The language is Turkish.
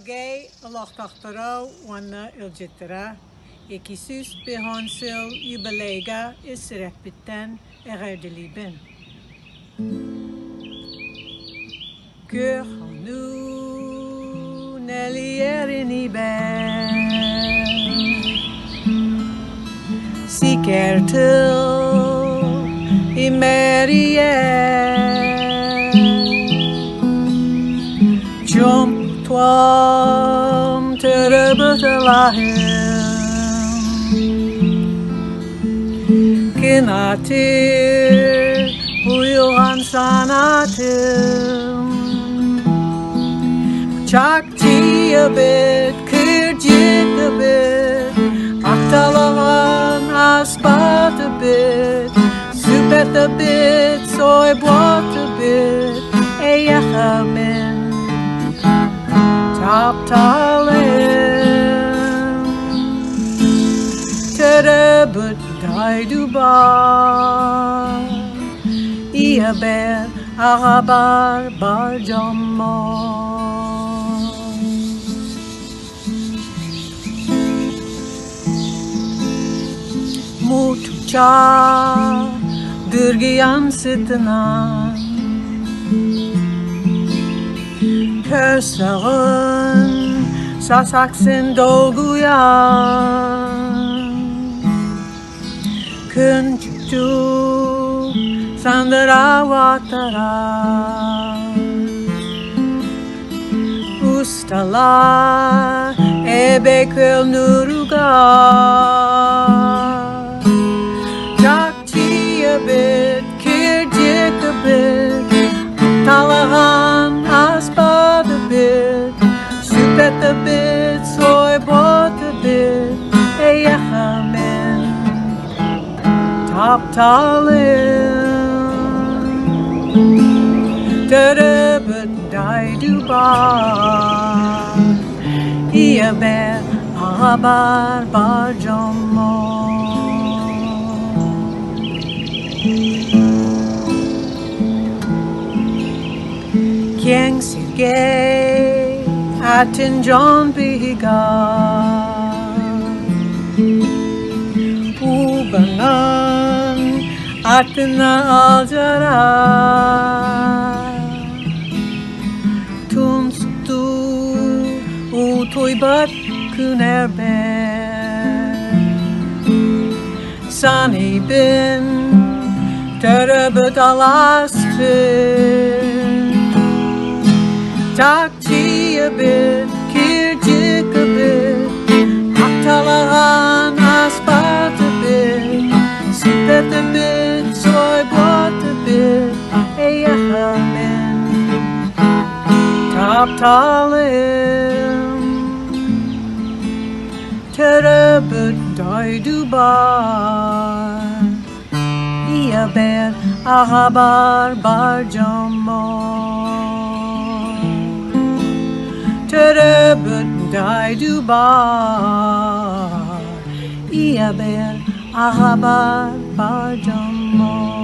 Gay Allah tahtara wanna iljitara. Ekisus behonsil jubilega is repiten eredeliben. Kör nu nelierini ben. Sikertil imerier. Jump twam terebetelahem. Kinatir uyuhan sanatim. Çakçıya bit, kırcıklı bit. Aktalahan asbatı bit. Süpete bit, soybotu bit. Eyahamin taptalim. Terebet daydubar. İya ber arabar barcamar. Mutuca dürgiyan sıtınan. Kösağın sasaksın dolguyan. Kün çıktı sandıra vatara. Ustalar ebeköl nurugar. Çakçıya bit, kircikli bit. Talahan asbadı bit. Süpete bit, soybotu bit. Eyahamin taptalim. Terebet daydubar. İya ber arabar barcamar. Kieng sirgey atin John bihigar. Ubangan atin na aljara. Tunstu utoybat künerben. Sani bin terebet alastin. Çakçıya bit, kircikli bit. Aktalahan asbatı bit. Süpete bit, soybotu bit. Eyahamin taptalim. Terebet daydubar. İya ber arabar barcamar. Terebet daydubar. İya ber arabar barcamar.